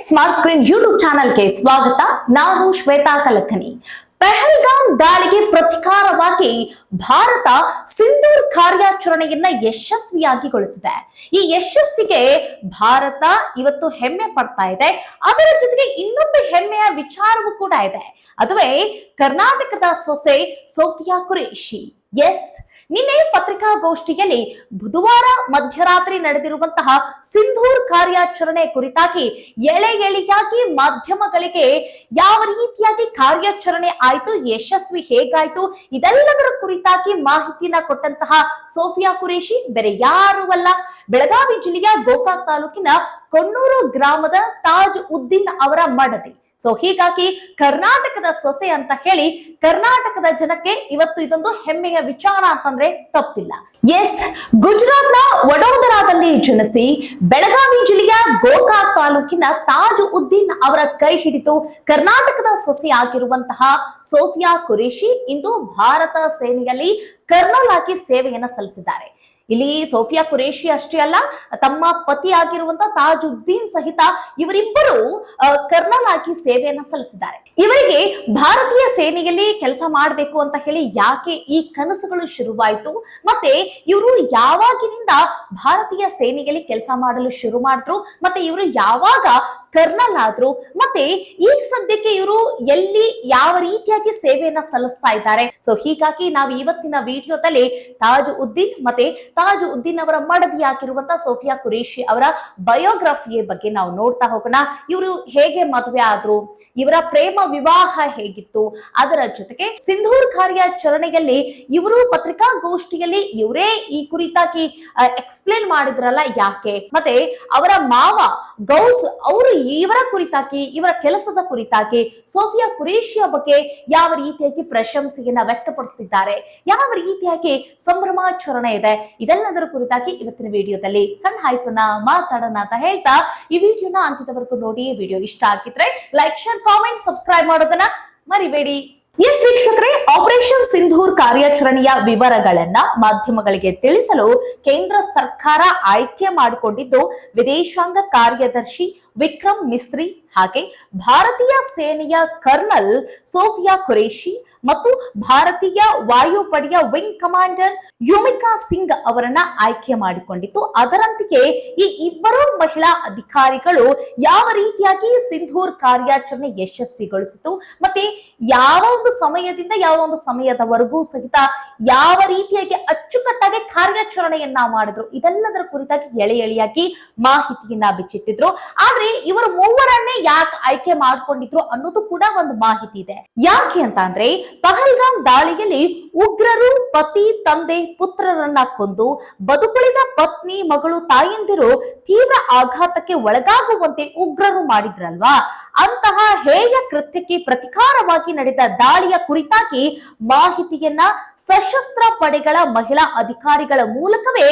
Smart screen YouTube ಚಾನೆಲ್ಗೆ ಸ್ವಾಗತ. ನಾನು ಶ್ವೇತಾ ಕಲಕನಿ. ಪಹಲ್ಗಾಮ್ ದಾಳಿಗೆ ಪ್ರತಿಕಾರವಾಗಿ ಭಾರತ ಸಿಂಧೂರ್ ಕಾರ್ಯಾಚರಣೆಯನ್ನ ಯಶಸ್ವಿಯಾಗಿಗೊಳಿಸಿದೆ. ಈ ಯಶಸ್ಸಿಗೆ ಭಾರತ ಇವತ್ತು ಹೆಮ್ಮೆ ಪಡ್ತಾ ಇದೆ. ಅದರ ಜೊತೆಗೆ ಇನ್ನೊಂದು ಹೆಮ್ಮೆಯ ವಿಚಾರವೂ ಕೂಡ ಇದೆ. ಅದುವೇ ಕರ್ನಾಟಕದ ಸೊಸೆ ಸೋಫಿಯಾ ಖುರೇಷಿ. ಎಸ್, ನಿನ್ನೆ ಪತ್ರಿಕಾಗೋಷ್ಠಿಯಲ್ಲಿ ಬುಧವಾರ ಮಧ್ಯರಾತ್ರಿ ನಡೆದಿರುವಂತಹ ಸಿಂಧೂರ್ ಕಾರ್ಯಾಚರಣೆ ಕುರಿತಾಗಿ ಎಳೆಯಾಗಿ ಮಾಧ್ಯಮಗಳಿಗೆ ಯಾವ ರೀತಿಯಾಗಿ ಕಾರ್ಯಾಚರಣೆ ಆಯ್ತು, ಯಶಸ್ವಿ ಹೇಗಾಯ್ತು, ಇದೆಲ್ಲದರ ಕುರಿತಾಗಿ ಮಾಹಿತಿನ ಕೊಟ್ಟಂತಹ ಸೋಫಿಯಾ ಖುರೇಷಿ ಬೇರೆ ಯಾರೂ ಅಲ್ಲ, ಬೆಳಗಾವಿ ಜಿಲ್ಲೆಯ ಗೋಕಾಕ್ ತಾಲೂಕಿನ ಕೊಣ್ಣೂರು ಗ್ರಾಮದ ತಾಜ್ ಉದ್ದೀನ್ ಅವರ ಮಡದಿ. ಸೊ ಹೀಗಾಗಿ ಕರ್ನಾಟಕದ ಸೊಸೆ ಅಂತ ಹೇಳಿ ಕರ್ನಾಟಕದ ಜನಕ್ಕೆ ಇವತ್ತು ಇದೊಂದು ಹೆಮ್ಮೆಯ ವಿಚಾರ ಅಂತಂದ್ರೆ ತಪ್ಪಿಲ್ಲ. ಎಸ್, ಗುಜರಾತ್ನ ವಡೋದರಾದಲ್ಲಿ ಜನಿಸಿ ಬೆಳಗಾವಿ ಜಿಲ್ಲೆಯ ಗೋಕಾಕ್ ತಾಲೂಕಿನ ತಾಜ್ ಉದ್ದೀನ್ ಅವರ ಕೈ ಹಿಡಿದು ಕರ್ನಾಟಕದ ಸೊಸೆ ಆಗಿರುವಂತಹ ಸೋಫಿಯಾ ಖುರೇಷಿ ಇಂದು ಭಾರತ ಸೇನೆಯಲ್ಲಿ ಕರ್ನಲ್ ಆಗಿ ಸೇವೆಯನ್ನ ಸಲ್ಲಿಸಿದ್ದಾರೆ. ಇಲ್ಲಿ ಸೋಫಿಯಾ ಖುರೇಷಿ ಅಷ್ಟೇ ಅಲ್ಲ, ತಮ್ಮ ಪತಿ ಆಗಿರುವಂತಹ ತಾಜ್ ಉದ್ದೀನ್ ಸಹಿತ ಇವರಿಬ್ಬರು ಕರ್ನಲ್ ಆಗಿ ಸೇವೆಯನ್ನ ಸಲ್ಲಿಸಿದ್ದಾರೆ. ಇವರಿಗೆ ಭಾರತೀಯ ಸೇನೆಯಲ್ಲಿ ಕೆಲಸ ಮಾಡಬೇಕು ಅಂತ ಹೇಳಿ ಯಾಕೆ ಈ ಕನಸುಗಳು ಶುರುವಾಯಿತು, ಮತ್ತೆ ಇವರು ಯಾವಾಗಿನಿಂದ ಭಾರತೀಯ ಸೇನೆಯಲ್ಲಿ ಕೆಲಸ ಮಾಡಲು ಶುರು ಮಾಡಿದ್ರು, ಮತ್ತೆ ಇವರು ಯಾವಾಗ ಕರ್ನಲ್ ಆದ್ರು, ಮತ್ತೆ ಈಗ ಸದ್ಯಕ್ಕೆ ಇವರು ಎಲ್ಲಿ ಯಾವ ರೀತಿಯಾಗಿ ಸೇವೆಯನ್ನ ಸಲ್ಲಿಸ್ತಾ ಇದ್ದಾರೆ. ಸೊ ಹೀಗಾಗಿ ನಾವು ಇವತ್ತಿನ ವಿಡಿಯೋದಲ್ಲಿ ತಾಜ್ ಉದ್ದೀನ್ ಮತ್ತೆ ತಾಜ್ ಉದ್ದೀನ್ ಅವರ ಮಡದಿಯಾಗಿರುವಂತಹ ಸೋಫಿಯಾ ಖುರೇಷಿ ಅವರ ಬಯೋಗ್ರಫಿಯ ಬಗ್ಗೆ ನಾವು ನೋಡ್ತಾ ಹೋಗೋಣ. ಇವರು ಹೇಗೆ ಮದುವೆ ಆದ್ರು, ಇವರ ಪ್ರೇಮ ವಿವಾಹ ಹೇಗಿತ್ತು, ಅದರ ಜೊತೆಗೆ ಸಿಂಧೂರ್ ಕಾರ್ಯಾಚರಣೆಯಲ್ಲಿ ಇವರು ಪತ್ರಿಕಾಗೋಷ್ಠಿಯಲ್ಲಿ ಇವರೇ ಈ ಕುರಿತಾಗಿ ಎಕ್ಸ್ಪ್ಲೇನ್ ಮಾಡಿದ್ರಲ್ಲ ಯಾಕೆ, ಮತ್ತೆ ಅವರ ಮಾವ ಗೌಸ್ ಅವರು ಇವರ ಕುರಿತಾಗಿ, ಇವರ ಕೆಲಸದ ಕುರಿತಾಗಿ ಸೋಫಿಯಾ ಖುರೇಷಿಯ ಬಗ್ಗೆ ಯಾವ ರೀತಿಯಾಗಿ ಪ್ರಶಂಸೆಯನ್ನ ವ್ಯಕ್ತಪಡಿಸಿದ್ದಾರೆ, ಯಾವ ರೀತಿಯಾಗಿ ಸಂಭ್ರಮಾಚರಣೆ ಇದೆ, ಇದೆಲ್ಲದರ ಕುರಿತಾಗಿ ಇವತ್ತಿನ ವಿಡಿಯೋದಲ್ಲಿ ಕಣ್ಣು ಹಾಯಿಸೋಣ, ಮಾತಾಡೋಣ ಅಂತ ಹೇಳ್ತಾ ಈ ವಿಡಿಯೋನ ಅಂತ್ಯದವರೆಗೂ ನೋಡಿ. ವಿಡಿಯೋ ಇಷ್ಟ ಆಗಿದ್ರೆ ಲೈಕ್, ಶೇರ್, ಕಾಮೆಂಟ್, ಸಬ್ಸ್ಕ್ರೈಬ್ ಮಾಡೋದನ್ನ ಮರಿಬೇಡಿ. ಎಸ್ ವೀಕ್ಷಕರೇ, ಆಪರೇಷನ್ ಸಿಂಧೂರ್ ಕಾರ್ಯಾಚರಣೆಯ ವಿವರಗಳನ್ನ ಮಾಧ್ಯಮಗಳಿಗೆ ತಿಳಿಸಲು ಕೇಂದ್ರ ಸರ್ಕಾರ ಆಯ್ಕೆ ಮಾಡಿಕೊಂಡಿದ್ದು ವಿದೇಶಾಂಗ ಕಾರ್ಯದರ್ಶಿ ವಿಕ್ರಮ್ ಮಿಸ್ರಿ ಹಾಗೆ ಭಾರತೀಯ ಸೇನೆಯ ಕರ್ನಲ್ ಸೋಫಿಯಾ ಖುರೇಷಿ ಮತ್ತು ಭಾರತೀಯ ವಾಯುಪಡೆಯ ವಿಂಗ್ ಕಮಾಂಡರ್ ಯುಮಿಕಾ ಸಿಂಗ್ ಅವರನ್ನ ಆಯ್ಕೆ ಮಾಡಿಕೊಂಡಿತ್ತು. ಅದರಂತೆಯೇ ಈ ಇಬ್ಬರು ಮಹಿಳಾ ಅಧಿಕಾರಿಗಳು ಯಾವ ರೀತಿಯಾಗಿ ಸಿಂಧೂರ್ ಕಾರ್ಯಾಚರಣೆ ಯಶಸ್ವಿಗೊಳಿಸಿತು, ಮತ್ತೆ ಯಾವ ಒಂದು ಸಮಯದಿಂದ ಯಾವ ಒಂದು ಸಮಯದವರೆಗೂ ಸಹಿತ ಯಾವ ರೀತಿಯಾಗಿ ಅಚ್ಚುಕಟ್ಟಾಗಿ ಕಾರ್ಯಾಚರಣೆಯನ್ನ ಮಾಡಿದ್ರು, ಇದೆಲ್ಲದರ ಕುರಿತಾಗಿ ಎಳೆಯಾಗಿ ಮಾಹಿತಿಯನ್ನ ಬಿಚ್ಚಿಟ್ಟಿದ್ರು. ಆದ್ರೆ ಇವರು ಮೂವರನ್ನೇ ಯಾಕೆ ಆಯ್ಕೆ ಮಾಡ್ಕೊಂಡಿದ್ರು ಅನ್ನೋದು ಕೂಡ ಒಂದು ಮಾಹಿತಿ ಇದೆ. ಯಾಕೆ ಅಂತ ಅಂದ್ರೆ ಪಹಲ್ಗಾಮ್ ದಾಳಿಯಲ್ಲಿ ಉಗ್ರರು ಪತಿ, ತಂದೆ, ಪುತ್ರರನ್ನ ಕೊಂದು ಬದುಕುಳಿದ ಪತ್ನಿ, ಮಗಳು, ತಾಯಂದಿರು ತೀವ್ರ ಆಘಾತಕ್ಕೆ ಒಳಗಾಗುವಂತೆ ಉಗ್ರರು ಮಾಡಿದ್ರಲ್ವಾ, ಅಂತಹ ಹೇಯ ಕೃತ್ಯಕ್ಕೆ ಪ್ರತಿಕಾರವಾಗಿ ನಡೆದ ದಾಳಿಯ ಕುರಿತಾಗಿ ಮಾಹಿತಿಯನ್ನ ಸಶಸ್ತ್ರ ಪಡೆಗಳ ಮಹಿಳಾ ಅಧಿಕಾರಿಗಳ ಮೂಲಕವೇ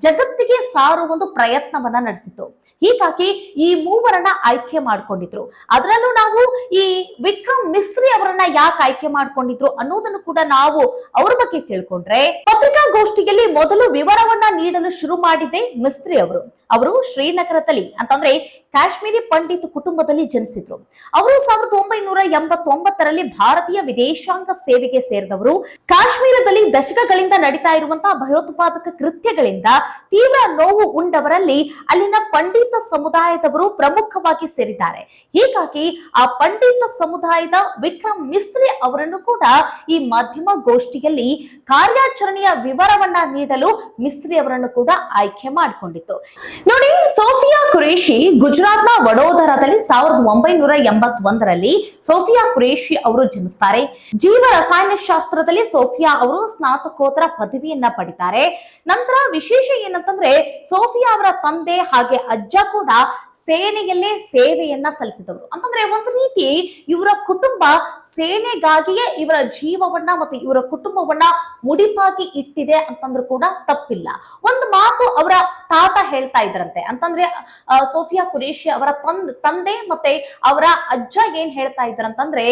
ಜಗತ್ತಿಗೆ ಸಾರುವ ಒಂದು ಪ್ರಯತ್ನವನ್ನ ನಡೆಸಿತು. ಹೀಗಾಗಿ ಈ ಮೂವರನ್ನ ಆಯ್ಕೆ ಮಾಡ್ಕೊಂಡಿದ್ರು. ಅದರಲ್ಲೂ ನಾವು ಈ ವಿಕ್ರಮ್ ಮಿಸ್ರಿ ಅವರನ್ನ ಯಾಕೆ ಆಯ್ಕೆ ಮಾಡ್ಕೊಂಡಿದ್ರು ಅನ್ನೋದನ್ನು ಕೂಡ ನಾವು ಅವ್ರ ಬಗ್ಗೆ ತಿಳ್ಕೊಂಡ್ರೆ, ಪತ್ರಿಕಾಗೋಷ್ಠಿಯಲ್ಲಿ ಮೊದಲು ವಿವರವನ್ನ ನೀಡಲು ಶುರು ಮಾಡಿದ್ದೆ ಮಿಸ್ರಿ ಅವರು. ಅವರು ಶ್ರೀನಗರದಲ್ಲಿ ಅಂತಂದ್ರೆ ಕಾಶ್ಮೀರಿ ಪಂಡಿತ್ ಕುಟುಂಬದಲ್ಲಿ ಜನಿಸಿದ್ರು. ಅವರು 1989ರಲ್ಲಿ ಭಾರತೀಯ ವಿದೇಶಾಂಗ ಸೇವೆಗೆ ಸೇರಿದವರು. ಕಾಶ್ಮೀರದಲ್ಲಿ ದಶಕಗಳಿಂದ ನಡೀತಾ ಇರುವಂತಹ ಭಯೋತ್ಪಾದಕ ಕೃತ್ಯಗಳಿಂದ ತೀವ್ರ ನೋವು ಉಂಡವರಲ್ಲಿ ಅಲ್ಲಿನ ಪಂಡಿತ ಸಮುದಾಯದವರು ಪ್ರಮುಖವಾಗಿ ಸೇರಿದ್ದಾರೆ. ಹೀಗಾಗಿ ಆ ಪಂಡಿತ ಸಮುದಾಯದ ವಿಕ್ರಮ್ ಮಿಸ್ರಿ ಅವರನ್ನು ಕೂಡ ಈ ಮಾಧ್ಯಮ ಗೋಷ್ಠಿಯಲ್ಲಿ ಕಾರ್ಯಾಚರಣೆಯ ವಿವರವನ್ನ ನೀಡಲು ಮಿಸ್ರಿ ಅವರನ್ನು ಕೂಡ ಆಯ್ಕೆ ಮಾಡಿಕೊಂಡಿತ್ತು. ನೋಡಿ, ಸೋಫಿಯಾ ಖುರೇಷಿ ಗುಜರಾತ್ನ ವಡೋದರಾದಲ್ಲಿ 1981ರಲ್ಲಿ ಸೋಫಿಯಾ ಖುರೇಷಿ ಅವರು ಜನಿಸ್ತಾರೆ. ಜೀವ ರಸಾಯನಶಾಸ್ತ್ರದಲ್ಲಿ ಸೋಫಿಯಾ ಅವರು ಸ್ನಾತಕೋತ್ತರ ಪದವಿಯನ್ನ ಪಡಿತಾರೆ. ನಂತರ ವಿಶೇಷ ಏನಂತಂದ್ರೆ ಸೋಫಿಯಾ ಅವರ ತಂದೆ ಹಾಗೆ ಅಜ್ಜ ಕೂಡ ಸೇನೆಯಲ್ಲೇ ಸೇವೆಯನ್ನ ಸಲ್ಲಿಸಿದವರು. ಅಂತಂದ್ರೆ ಒಂದು ರೀತಿ ಇವರ ಕುಟುಂಬ ಸೇನೆಗಾಗಿಯೇ ಇವರ ಜೀವವನ್ನ ಮತ್ತೆ ಇವರ ಕುಟುಂಬವನ್ನ ಮುಡಿಪಾಗಿ ಇಟ್ಟಿದೆ ಅಂತಂದ್ರೂ ಕೂಡ ತಪ್ಪಿಲ್ಲ. ಒಂದು ಮಾತು ಅವರ ತಾತ ಹೇಳ್ತಾ ಇದ್ರಂತೆ. ಅಂತಂದ್ರೆ ಸೋಫಿಯಾ ಖುರೇಷಿ ಅವರ ತಂದೆ ಮತ್ತೆ ಅವರ ಅಜ್ಜ ಏನ್ ಹೇಳ್ತಾ ಇದ್ರಂತಂದ್ರೆ,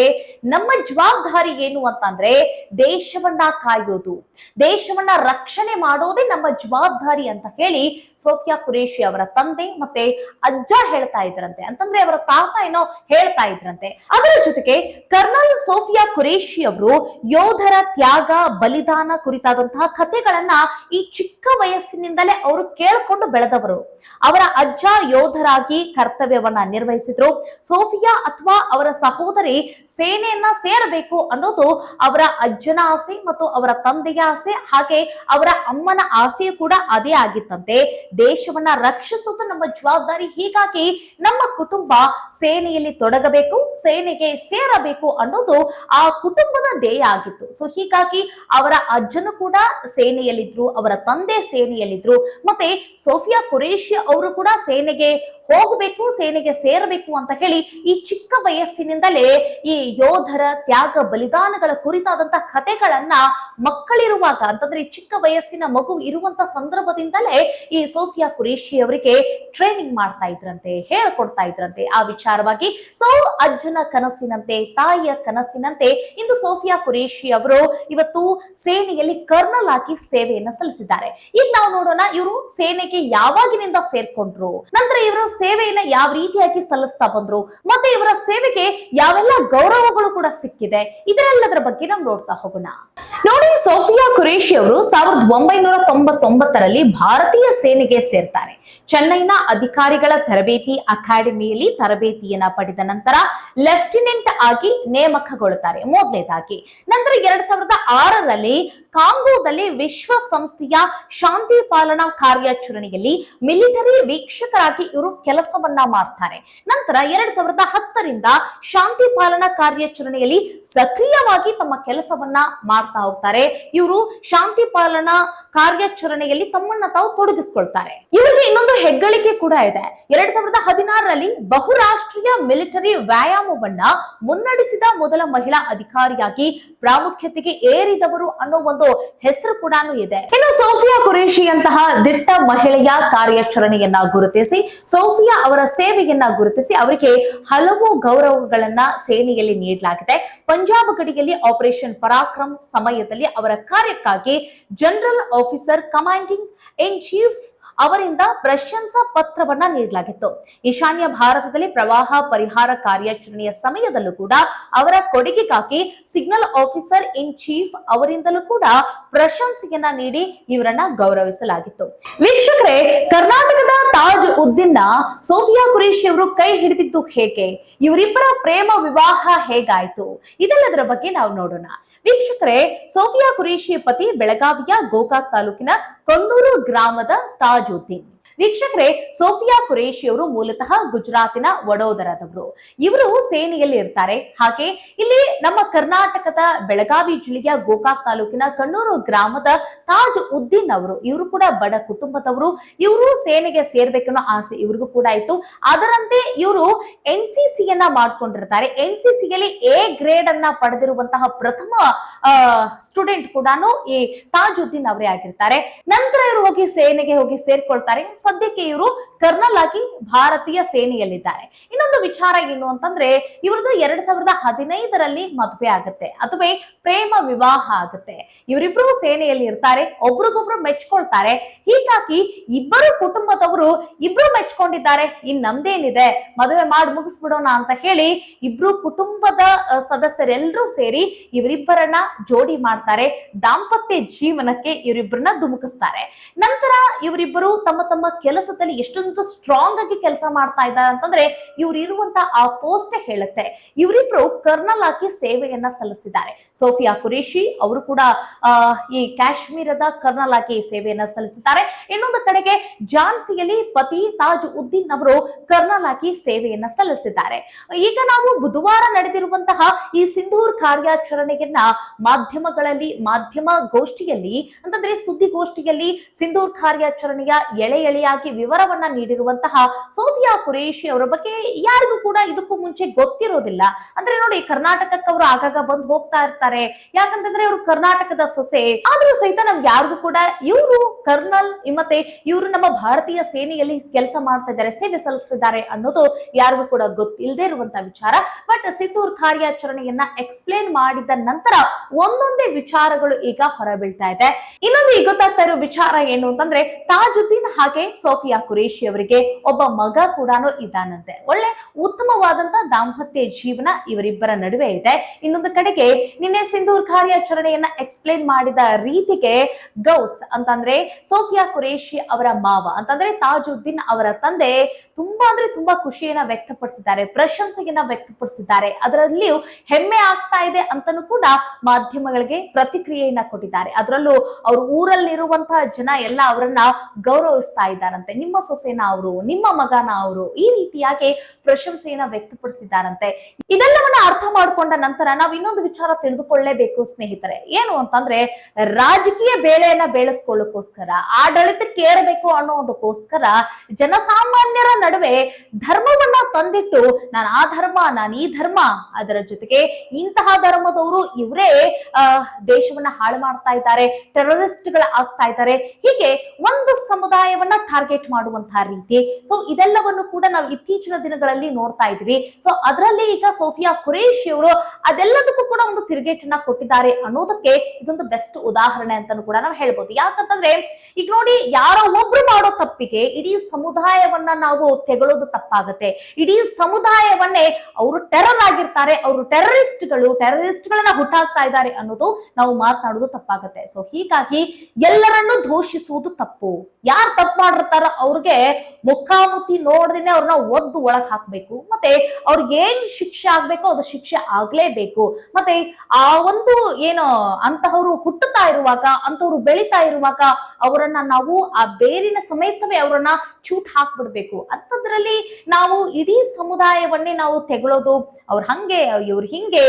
ನಮ್ಮ ಜವಾಬ್ದಾರಿ ಏನು ಅಂತಂದ್ರೆ ದೇಶವನ್ನ ಕಾಯೋದು, ದೇಶವನ್ನ ರಕ್ಷಣೆ ಮಾಡೋದೇ ನಮ್ಮ ಜವಾಬ್ದಾರಿ ಅಂತ ಹೇಳಿ ಸೋಫಿಯಾ ಖುರೇಷಿ ಅವರ ತಂದೆ ಮತ್ತೆ ಅಜ್ಜ ಹೇಳ್ತಾ ಇದ್ರಂತೆ. ಅಂತಂದ್ರೆ ಅವರ ತಾತ ಏನೋ ಹೇಳ್ತಾ ಇದ್ರಂತೆ. ಅದರ ಜೊತೆಗೆ ಕರ್ನಲ್ ಸೋಫಿಯಾ ಖುರೇಷಿ ಅವರು ಯೋಧರ ತ್ಯಾಗ ಬಲಿದಾನ ಕುರಿತಾದಂತಹ ಕಥೆಗಳನ್ನ ಈ ಚಿಕ್ಕ ವಯಸ್ಸಿನಿಂದಲೇ ಅವರು ಕೇಳಿಕೊಂಡು ಬೆಳೆದವರು. ಅವರ ಅಜ್ಜ ಯೋಧರಾಗಿ ಕರ್ತವ್ಯವನ್ನ ನಿರ್ವಹಿಸಿದ್ರು. ಸೋಫಿಯಾ ಅಥವಾ ಅವರ ಸಹೋದರಿ ಸೇನೆಯನ್ನ ಸೇರಬೇಕು ಅನ್ನೋದು ಅವರ ಅಜ್ಜನ ಆಸೆ ಮತ್ತು ಅವರ ತಂದೆಯ ಆಸೆ, ಹಾಗೆ ಅವರ ಅಮ್ಮನ ಆಸೆಯೂ ಕೂಡ ಅದೇ ಆಗಿತ್ತಂತೆ. ದೇಶವನ್ನ ರಕ್ಷಿಸುವುದು ನಮ್ಮ ಜವಾಬ್ದಾರಿ, ಹೀಗಾಗಿ ನಮ್ಮ ಕುಟುಂಬ ಸೇನೆಯಲ್ಲಿ ತೊಡಗಬೇಕು, ಸೇನೆಗೆ ಸೇರಬೇಕು ಅನ್ನೋದು ಆ ಕುಟುಂಬದ ಧ್ಯೇಯ ಆಗಿತ್ತು. ಸೊ ಹೀಗಾಗಿ ಅವರ ಅಜ್ಜನು ಕೂಡ ಸೇನೆಯಲ್ಲಿದ್ರು, ಅವರ ತಂದೆ ಸೇನೆಯಲ್ಲಿದ್ರು, ಮತ್ತೆ ಸೋಫಿಯಾ ಖುರೇಷಿ ಅವರು ಕೂಡ ಸೇನೆಗೆ ಹೋಗಬೇಕು, ಸೇನೆಗೆ ಸೇರಬೇಕು ಅಂತ ಹೇಳಿ ಈ ಚಿಕ್ಕ ವಯಸ್ಸಿನಿಂದಲೇ ಈ ಯೋಧರ ತ್ಯಾಗ ಬಲಿದಾನಗಳ ಕುರಿತಾದಂತಹ ಕಥೆಗಳನ್ನ ಮಕ್ಕಳಿರುವಾಗ, ಅಂತಂದ್ರೆ ಈ ಚಿಕ್ಕ ವಯಸ್ಸಿನ ಮಗು ಇರುವಂತ ಸಂದರ್ಭದಿಂದಲೇ ಈ ಸೋಫಿಯಾ ಖುರೇಷಿ ಅವರಿಗೆ ಟ್ರೈನಿಂಗ್ ಮಾಡ್ತಾ ಇದ್ರಂತೆ, ಹೇಳ್ಕೊಡ್ತಾ ಇದ್ರಂತೆ ಆ ವಿಚಾರವಾಗಿ. ಸೊ ಅಜ್ಜನ ಕನಸಿನಂತೆ, ತಾಯಿಯ ಕನಸಿನಂತೆ ಇಂದು ಸೋಫಿಯಾ ಖುರೇಷಿ ಅವರು ಇವತ್ತು ಸೇನೆಯಲ್ಲಿ ಕರ್ನಲ್ ಆಗಿ ಸೇವೆಯನ್ನ ಸಲ್ಲಿಸಿದ್ದಾರೆ. ಈಗ ನಾವು ನೋಡೋಣ, ಇವರು ಸೇನೆಗೆ ಯಾವಾಗಿನಿಂದ ಸೇರ್ಕೊಂಡ್ರು, ನಂತರ ಇವರು ಸೇವೆಯನ್ನ ಯಾವ ರೀತಿಯಾಗಿ ಸಲ್ಲಿಸ್ತಾ ಬಂದ್ರು, ಮತ್ತೆ ಇವರ ಸೇವೆಗೆ ಯಾವೆಲ್ಲ ಗೌರವಗಳು ಕೂಡ ಸಿಕ್ಕಿದೆ, ಇದರೆಲ್ಲದರ ಬಗ್ಗೆ ನಾವು ನೋಡ್ತಾ ಹೋಗೋಣ. ನೋಡಿ, ಸೋಫಿಯಾ ಖುರೇಷಿ ಅವರು 1999ರಲ್ಲಿ ಭಾರತೀಯ ಸೇನೆಗೆ ಸೇರ್ತಾರೆ. ಚೆನ್ನೈನ ಅಧಿಕಾರಿಗಳ ತರಬೇತಿ ಅಕಾಡೆಮಿಯಲ್ಲಿ ತರಬೇತಿಯನ್ನ ಪಡೆದ ನಂತರ ಲೆಫ್ಟಿನೆಂಟ್ ಆಗಿ ನೇಮಕಗೊಳ್ಳುತ್ತಾರೆ ಮೊದಲನೇದಾಗಿ. ನಂತರ 2006ರಲ್ಲಿ ಕಾಂಗೋದಲ್ಲಿ ವಿಶ್ವಸಂಸ್ಥೆಯ ಶಾಂತಿ ಪಾಲನಾ ಕಾರ್ಯಾಚರಣೆಯಲ್ಲಿ ಮಿಲಿಟರಿ ವೀಕ್ಷಕರಾಗಿ ಇವರು ಕೆಲಸವನ್ನ ಮಾಡ್ತಾರೆ. ನಂತರ 2010ರಿಂದ ಶಾಂತಿ ಪಾಲನಾ ಕಾರ್ಯಾಚರಣೆಯಲ್ಲಿ ಸಕ್ರಿಯವಾಗಿ ತಮ್ಮ ಕೆಲಸವನ್ನ ಮಾಡ್ತಾ ಹೋಗ್ತಾರೆ. ಇವರು ಶಾಂತಿ ಪಾಲನಾ ಕಾರ್ಯಾಚರಣೆಯಲ್ಲಿ ತಮ್ಮನ್ನ ತಾವು ತೊಡಗಿಸಿಕೊಳ್ತಾರೆ. ಇವರಿಗೆ ಇನ್ನೊಂದು ಹೆಗ್ಗಳಿಕೆ ಕೂಡ ಇದೆ. 2016ರಲ್ಲಿ ಬಹುರಾಷ್ಟ್ರೀಯ ಮಿಲಿಟರಿ ವ್ಯಾಯಾಮವನ್ನ ಮುನ್ನಡೆಸಿದ ಮೊದಲ ಮಹಿಳಾ ಅಧಿಕಾರಿಯಾಗಿ ಪ್ರಾಮುಖ್ಯತೆಗೆ ಏರಿದವರು ಅನ್ನೋ ಒಂದು ಹೆಸರು ಕೂಡ ಇದೆ. ಇನ್ನು ಸೋಫಿಯಾ ಖುರೇಷಿ ಅಂತಹ ದಿಟ್ಟ ಮಹಿಳೆಯ ಕಾರ್ಯಾಚರಣೆಯನ್ನ ಗುರುತಿಸಿ, ಸೋಫಿಯಾ ಅವರ ಸೇವೆಯನ್ನ ಗುರುತಿಸಿ ಅವರಿಗೆ ಹಲವು ಗೌರವಗಳನ್ನ ಸೇನೆಯಲ್ಲಿ ನೀಡಲಾಗಿದೆ. ಪಂಜಾಬ್ ಗಡಿಯಲ್ಲಿ ಆಪರೇಷನ್ ಪರಾಕ್ರಮ್ ಸಮಯದಲ್ಲಿ ಅವರ ಕಾರ್ಯಕ್ಕಾಗಿ general officer commanding in chief ಅವರಿಂದ ಪ್ರಶಂಸಾ ಪತ್ರವನ್ನ ನೀಡಲಾಗಿತ್ತು. ಈಶಾನ್ಯ ಭಾರತದಲ್ಲಿ ಪ್ರವಾಹ ಪರಿಹಾರ ಕಾರ್ಯಾಚರಣೆಯ ಸಮಯದಲ್ಲೂ ಕೂಡ ಅವರ ಕೊಡುಗೆಗಾಗಿ ಸಿಗ್ನಲ್ ಆಫೀಸರ್ ಇನ್ ಚೀಫ್ ಅವರಿಂದಲೂ ಕೂಡ ಪ್ರಶಂಸೆಯನ್ನ ನೀಡಿ ಇವರನ್ನ ಗೌರವಿಸಲಾಗಿತ್ತು. ವೀಕ್ಷಕರೇ, ಕರ್ನಾಟಕದ ತಾಜ್ ಉದ್ದೀನ್ ಸೋಫಿಯಾ ಖುರೇಷಿ ಅವರು ಕೈ ಹಿಡಿದಿದ್ದು ಹೇಗೆ, ಇವರಿಬ್ಬರ ಪ್ರೇಮ ವಿವಾಹ ಹೇಗಾಯ್ತು, ಇದೆಲ್ಲದರ ಬಗ್ಗೆ ನಾವು ನೋಡೋಣ. ವೀಕ್ಷಕರೇ, ಸೋಫಿಯಾ ಖುರೇಷಿ ಪತಿ ಬೆಳಗಾವಿಯ ಗೋಕಾಕ್ ತಾಲೂಕಿನ ಕೊಣ್ಣೂರು ಗ್ರಾಮದ ತಾಜುದ್ದೀನ್. ವೀಕ್ಷಕರೇ, ಸೋಫಿಯಾ ಖುರೇಷಿ ಅವರು ಮೂಲತಃ ಗುಜರಾತಿನ ವಡೋದರದವರು. ಇವರು ಸೇನೆಯಲ್ಲಿ ಇರ್ತಾರೆ. ಹಾಗೆ ಇಲ್ಲಿ ನಮ್ಮ ಕರ್ನಾಟಕದ ಬೆಳಗಾವಿ ಜಿಲ್ಲೆಯ ಗೋಕಾಕ್ ತಾಲೂಕಿನ ಕಣ್ಣೂರು ಗ್ರಾಮದ ತಾಜ್ ಉದ್ದೀನ್ ಅವರು, ಇವರು ಕೂಡ ಬಡ ಕುಟುಂಬದವರು. ಇವರು ಸೇನೆಗೆ ಸೇರ್ಬೇಕನ್ನೋ ಆಸೆ ಇವ್ರಿಗೂ ಕೂಡ ಇತ್ತು. ಅದರಂತೆ ಇವರು NCCಯನ್ನ ಮಾಡ್ಕೊಂಡಿರ್ತಾರೆ. NCCಯಲ್ಲಿ A ಗ್ರೇಡ್ ಅನ್ನ ಪಡೆದಿರುವಂತಹ ಪ್ರಥಮ ಸ್ಟೂಡೆಂಟ್ ಕೂಡ ಈ ತಾಜ್ ಉದ್ದೀನ್ ಅವರೇ ಆಗಿರ್ತಾರೆ. ನಂತರ ಇವರು ಸೇನೆಗೆ ಹೋಗಿ ಸೇರ್ಕೊಳ್ತಾರೆ. ಸದ್ಯಕ್ಕೆ ಇವರು ಕರ್ನಲ್ ಆಗಿ ಭಾರತೀಯ ಸೇನೆಯಲ್ಲಿದ್ದಾರೆ. ಇನ್ನೊಂದು ವಿಚಾರ ಏನು ಅಂತಂದ್ರೆ, ಇವ್ರದ್ದು 2015ರಲ್ಲಿ ಮದುವೆ ಆಗುತ್ತೆ, ಅದುವೇ ಪ್ರೇಮ ವಿವಾಹ ಆಗುತ್ತೆ. ಇವರಿಬ್ರು ಸೇನೆಯಲ್ಲಿ ಇರ್ತಾರೆ, ಒಬ್ರಿಗೊಬ್ರು ಮೆಚ್ಕೊಳ್ತಾರೆ. ಹೀಗಾಗಿ ಇಬ್ಬರು ಕುಟುಂಬದವರು ಇಬ್ರು ಮೆಚ್ಕೊಂಡಿದ್ದಾರೆ, ಇನ್ ನಮ್ದೇನಿದೆ ಮದುವೆ ಮಾಡಿ ಮುಗಿಸ್ಬಿಡೋಣ ಅಂತ ಹೇಳಿ ಇಬ್ರು ಕುಟುಂಬದ ಸದಸ್ಯರೆಲ್ಲರೂ ಸೇರಿ ಇವರಿಬ್ಬರನ್ನ ಜೋಡಿ ಮಾಡ್ತಾರೆ. ದಾಂಪತ್ಯ ಜೀವನಕ್ಕೆ ಇವರಿಬ್ಬರನ್ನ ಧುಮುಕಿಸ್ತಾರೆ. ನಂತರ ಇವರಿಬ್ಬರು ತಮ್ಮ ತಮ್ಮ ಕೆಲಸದಲ್ಲಿ ಎಷ್ಟೊಂದು ಸ್ಟ್ರಾಂಗ್ ಆಗಿ ಕೆಲಸ ಮಾಡ್ತಾ ಇದ್ದಾರೆ ಅಂತಂದ್ರೆ ಇವ್ರು ಇರುವಂತ ಆ ಪೋಸ್ಟ್ ಹೇಳುತ್ತೆ. ಇವರಿಬ್ರು ಕರ್ನಲ್ ಆಗಿ ಸೇವೆಯನ್ನ ಸಲ್ಲಿಸಿದ್ದಾರೆ. ಸೋಫಿಯಾ ಖುರೇಷಿ ಅವರು ಕೂಡ ಈ ಕಾಶ್ಮೀರದ ಕರ್ನಲ್ ಆಗಿ ಸೇವೆಯನ್ನ ಸಲ್ಲಿಸಿದ್ದಾರೆ. ಇನ್ನೊಂದು ಕಡೆಗೆ ಝಾನ್ಸಿಯಲ್ಲಿ ಪತಿ ತಾಜ್ ಉದ್ದೀನ್ ಅವರು ಕರ್ನಲ್ ಆಗಿ ಸೇವೆಯನ್ನ ಸಲ್ಲಿಸಿದ್ದಾರೆ. ಈಗ ನಾವು ಬುಧವಾರ ನಡೆದಿರುವಂತಹ ಈ ಸಿಂಧೂರ್ ಕಾರ್ಯಾಚರಣೆಯನ್ನ ಮಾಧ್ಯಮಗಳಲ್ಲಿ, ಮಾಧ್ಯಮ ಗೋಷ್ಠಿಯಲ್ಲಿ ಅಂತಂದ್ರೆ ಸುದ್ದಿಗೋಷ್ಠಿಯಲ್ಲಿ ಸಿಂಧೂರ್ ಕಾರ್ಯಾಚರಣೆಯ ಎಳೆಯಾಗಿ ವಿವರವನ್ನ ನೀಡಿರುವಂತಹ ಸೋಫಿಯಾ ಖುರೇಷಿ ಅವರ ಬಗ್ಗೆ ಯಾರಿಗೂ ಕೂಡ ಇದಕ್ಕೂ ಮುಂಚೆ ಗೊತ್ತಿರೋದಿಲ್ಲ. ಅಂದ್ರೆ ನೋಡಿ, ಕರ್ನಾಟಕಕ್ಕೆ ಅವರು ಆಗಾಗ ಬಂದು ಹೋಗ್ತಾ ಇರ್ತಾರೆ, ಯಾಕಂತಂದ್ರೆ ಅವರು ಕರ್ನಾಟಕದ ಸೊಸೆ. ಆದ್ರೂ ಸಹಿತ ನಮ್ಗೆ ಯಾರಿಗೂ ಕೂಡ ಇವರು ಕರ್ನಲ್ ಮತ್ತೆ ಇವರು ನಮ್ಮ ಭಾರತೀಯ ಸೇನೆಯಲ್ಲಿ ಕೆಲಸ ಮಾಡ್ತಾ ಇದ್ದಾರೆ, ಸೇವೆ ಸಲ್ಲಿಸ್ತಿದ್ದಾರೆ ಅನ್ನೋದು ಯಾರಿಗೂ ಕೂಡ ಗೊತ್ತಿಲ್ಲದೆ ಇರುವಂತಹ ವಿಚಾರ. ಬಟ್ ಸಿಂಧೂರ್ ಕಾರ್ಯಾಚರಣೆಯನ್ನ ಎಕ್ಸ್ಪ್ಲೇನ್ ಮಾಡಿದ ನಂತರ ಒಂದೊಂದೇ ವಿಚಾರಗಳು ಈಗ ಹೊರಬೀಳ್ತಾ ಇದೆ. ಇನ್ನೊಂದು ಈಗ ಗೊತ್ತಾಗ್ತಾ ಇರೋ ವಿಚಾರ ಏನು ಅಂತಂದ್ರೆ, ತಾಜುದ್ದೀನ್ ಹಾಗೆ ಸೋಫಿಯಾ ಖುರೇಶಿ ಅವರಿಗೆ ಒಬ್ಬ ಮಗ ಕೂಡ ಇದ್ದಾನಂತೆ. ಒಳ್ಳೆ ಉತ್ತಮವಾದಂತಹ ದಾಂಪತ್ಯ ಜೀವನ ಇವರಿಬ್ಬರ ನಡುವೆ ಇದೆ. ಇನ್ನೊಂದು ಕಡೆಗೆ ನಿನ್ನೆ ಸಿಂಧೂರ್ ಕಾರ್ಯಾಚರಣೆಯನ್ನ ಎಕ್ಸ್ಪ್ಲೇನ್ ಮಾಡಿದ ರೀತಿಗೆ ಗೌಸ್ ಅಂತಂದ್ರೆ ಸೋಫಿಯಾ ಖುರೇಶಿ ಅವರ ಮಾವ ಅಂತಂದ್ರೆ ತಾಜುದ್ದೀನ್ ಅವರ ತಂದೆ ತುಂಬಾ ಅಂದ್ರೆ ತುಂಬಾ ಖುಷಿಯನ್ನ ವ್ಯಕ್ತಪಡಿಸಿದ್ದಾರೆ, ಪ್ರಶಂಸೆಯನ್ನ ವ್ಯಕ್ತಪಡಿಸಿದ್ದಾರೆ. ಅದರಲ್ಲಿಯೂ ಹೆಮ್ಮೆ ಆಗ್ತಾ ಇದೆ ಅಂತಾನೂ ಕೂಡ ಮಾಧ್ಯಮಗಳಿಗೆ ಪ್ರತಿಕ್ರಿಯೆಯನ್ನ ಕೊಟ್ಟಿದ್ದಾರೆ. ಅದರಲ್ಲೂ ಅವ್ರ ಊರಲ್ಲಿರುವಂತಹ ಜನ ಎಲ್ಲ ಅವರನ್ನ ಗೌರವಿಸ್ತಾ ಇದ್ದಾರಂತೆ. ನಿಮ್ಮ ಸೊಸೆನ ಅವರು, ನಿಮ್ಮ ಮಗನ ಅವರು, ಈ ರೀತಿಯಾಗಿ ಪ್ರಶಂಸೆಯನ್ನ ವ್ಯಕ್ತಪಡಿಸಿದ್ದಾರಂತೆ. ಇದೆಲ್ಲವನ್ನ ಅರ್ಥ ಮಾಡ್ಕೊಂಡ ನಂತರ ನಾವು ಇನ್ನೊಂದು ವಿಚಾರ ತಿಳಿದುಕೊಳ್ಳಲೇಬೇಕು ಸ್ನೇಹಿತರೆ. ಏನು ಅಂತಂದ್ರೆ, ರಾಜಕೀಯ ಬೇಳೆಯನ್ನ ಬೇಳಿಸ್ಕೊಳ್ಳೋಕೋಸ್ಕರ, ಆಡಳಿತಕ್ಕೆ ಏರಬೇಕು ಅನ್ನೋದಕ್ಕೋಸ್ಕರ ಜನಸಾಮಾನ್ಯರ ನಡುವೆ ಧರ್ಮವನ್ನ ತಂದಿಟ್ಟು ನಾನು ಆ ಧರ್ಮ, ನಾನು ಈ ಧರ್ಮ, ಅದರ ಜೊತೆಗೆ ಇಂತಹ ಧರ್ಮದವರು ಇವರೇ ದೇಶವನ್ನ ಹಾಳು ಮಾಡ್ತಾ ಇದ್ದಾರೆ, ಟೆರರಿಸ್ಟ್ ಗಳ ಆಗ್ತಾ ಇದ್ದಾರೆ, ಹೀಗೆ ಒಂದು ಸಮುದಾಯವನ್ನ ಟಾರ್ಗೆಟ್ ಮಾಡುವಂತಹ ರೀತಿ. ಸೊ ಇದೆಲ್ಲವನ್ನು ಕೂಡ ನಾವು ಇತ್ತೀಚಿನ ದಿನಗಳಲ್ಲಿ ನೋಡ್ತಾ ಇದ್ವಿ. ಸೊ ಅದರಲ್ಲಿ ಈಗ ಸೋಫಿಯಾ ಖುರೇಶಿ ಅವರು ಅದೆಲ್ಲದಕ್ಕೂ ಕೂಡ ಒಂದು ತಿರುಗೇಟನ್ನ ಕೊಟ್ಟಿದ್ದಾರೆ ಅನ್ನೋದಕ್ಕೆ ಇದೊಂದು ಬೆಸ್ಟ್ ಉದಾಹರಣೆ ಅಂತಾನು ಕೂಡ ನಾವು ಹೇಳ್ಬೋದು. ಯಾಕಂತಂದ್ರೆ ಈಗ ನೋಡಿ, ಯಾರೋ ಒಬ್ರು ಮಾಡೋ ತಪ್ಪಿಗೆ ಇಡೀ ಸಮುದಾಯವನ್ನ ನಾವು ತೆಗಳೋದು ತಪ್ಪಾಗತ್ತೆ. ಇಡೀ ಸಮುದಾಯವನ್ನೇ ಅವರು ಟೆರರ್ ಆಗಿರ್ತಾರೆ, ಅವರು ಟೆರರಿಸ್ಟ್ಗಳನ್ನ ಹುಟ್ಟಾಕ್ತಾ ಇದ್ದಾರೆ ಅನ್ನೋದು ನಾವು ಮಾತನಾಡೋದು ತಪ್ಪಾಗತ್ತೆ. ಸೊ ಹೀಗಾಗಿ ಎಲ್ಲರನ್ನೂ ದೂಷಿಸುವುದು ತಪ್ಪು. ಯಾರು ತಪ್ಪು ಮಾಡಿರ್ತಾರ ಅವ್ರಿಗೆ ಮುಖಾಮುಖಿ ನೋಡ್ದೇನೆ ಅವ್ರನ್ನ ಒದ್ದು ಒಳಗ್ ಹಾಕ್ಬೇಕು. ಮತ್ತೆ ಅವ್ರಿಗೆ ಏನ್ ಶಿಕ್ಷೆ ಆಗ್ಬೇಕೋ ಅದು ಶಿಕ್ಷೆ ಆಗ್ಲೇಬೇಕು. ಮತ್ತೆ ಆ ಒಂದು ಏನು ಅಂತಹವ್ರು ಹುಟ್ಟುತ್ತಾ ಇರುವಾಗ, ಅಂತವ್ರು ಬೆಳಿತಾ ಇರುವಾಗ ಅವರನ್ನ ನಾವು ಆ ಬೇರಿನ ಸಮೇತವೇ ಅವರನ್ನ ಚೂಟ್ ಹಾಕ್ಬಿಡ್ಬೇಕು. ಅಂತದ್ರಲ್ಲಿ ನಾವು ಇಡೀ ಸಮುದಾಯವನ್ನೇ ನಾವು ತೆಗಳೋದು, ಅವ್ರ ಹಂಗೆ ಇವ್ರ ಹಿಂಗೆ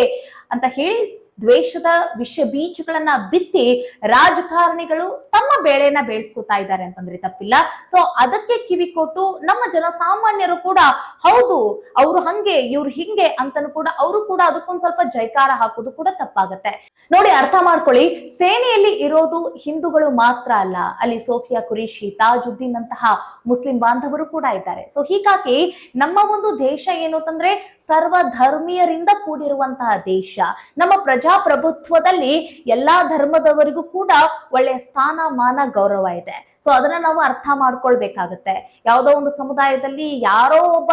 ಅಂತ ಹೇಳಿ ದ್ವೇಷದ ವಿಷ ಬೀಜಗಳನ್ನ ಬಿತ್ತಿ ರಾಜಕಾರಣಿಗಳು ತಮ್ಮ ಬೇಳೆಯನ್ನ ಬೇಯಿಸ್ಕೊತಾ ಇದ್ದಾರೆ ಅಂತಂದ್ರೆ ತಪ್ಪಿಲ್ಲ. ಸೊ ಅದಕ್ಕೆ ಕಿವಿ ಕೊಟ್ಟು ನಮ್ಮ ಜನಸಾಮಾನ್ಯರು ಕೂಡ ಹೌದು ಅವ್ರು ಹಂಗೆ ಇವ್ರು ಹಿಂಗೆ ಅಂತನೂ ಕೂಡ ಅವರು ಕೂಡ ಅದಕ್ಕೊಂದ್ ಸ್ವಲ್ಪ ಜೈಕಾರ ಹಾಕೋದು ಕೂಡ ತಪ್ಪಾಗತ್ತೆ. ನೋಡಿ, ಅರ್ಥ ಮಾಡ್ಕೊಳ್ಳಿ, ಸೇನೆಯಲ್ಲಿ ಇರೋದು ಹಿಂದೂಗಳು ಮಾತ್ರ ಅಲ್ಲ, ಅಲ್ಲಿ ಸೋಫಿಯಾ ಖುರೇಶಿ, ತಾಜುದ್ದೀನ್ ಅಂತಹ ಮುಸ್ಲಿಂ ಬಾಂಧವರು ಕೂಡ ಇದ್ದಾರೆ. ಸೊ ಹೀಗಾಗಿ ನಮ್ಮ ಒಂದು ದೇಶ ಏನು ಅಂತಂದ್ರೆ ಸರ್ವ ಧರ್ಮೀಯರಿಂದ ಕೂಡಿರುವಂತಹ ದೇಶ. ನಮ್ಮ ಪ್ರಜಾಪ್ರಭುತ್ವದಲ್ಲಿ ಎಲ್ಲಾ ಧರ್ಮದವರಿಗೂ ಕೂಡ ಒಳ್ಳೆಯ ಸ್ಥಾನ, ಮಾನ, ಗೌರವ ಇದೆ. ಸೊ ಅದನ್ನ ನಾವು ಅರ್ಥ ಮಾಡ್ಕೊಳ್ಬೇಕಾಗತ್ತೆ. ಯಾವುದೋ ಒಂದು ಸಮುದಾಯದಲ್ಲಿ ಯಾರೋ ಒಬ್ಬ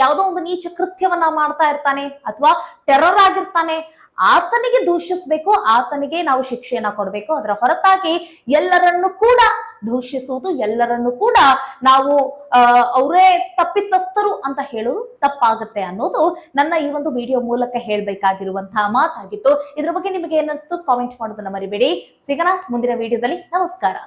ಯಾವುದೋ ಒಂದು ನೀಚ ಕೃತ್ಯವನ್ನ ಮಾಡ್ತಾ ಇರ್ತಾನೆ ಅಥವಾ ಟೆರರ್ ಆಗಿರ್ತಾನೆ, ಆತನಿಗೆ ದೂಷಿಸಬೇಕು, ಆತನಿಗೆ ನಾವು ಶಿಕ್ಷೆಯನ್ನ ಕೊಡ್ಬೇಕು. ಅದರ ಹೊರತಾಗಿ ಎಲ್ಲರನ್ನು ಕೂಡ ದೂಷಿಸುವುದು, ಎಲ್ಲರನ್ನು ಕೂಡ ನಾವು ಅವರೇ ತಪ್ಪಿತಸ್ಥರು ಅಂತ ಹೇಳೋದು ತಪ್ಪಾಗುತ್ತೆ ಅನ್ನೋದು ನನ್ನ ಈ ಒಂದು ವಿಡಿಯೋ ಮೂಲಕ ಹೇಳ್ಬೇಕಾಗಿರುವಂತಹ ಮಾತಾಗಿತ್ತು. ಇದ್ರ ಬಗ್ಗೆ ನಿಮಗೆ ಏನಿಸ್ತು ಕಾಮೆಂಟ್ ಮಾಡೋದನ್ನ ಮರಿಬೇಡಿ. ಸಿಗೋಣ ಮುಂದಿನ ವಿಡಿಯೋದಲ್ಲಿ. ನಮಸ್ಕಾರ.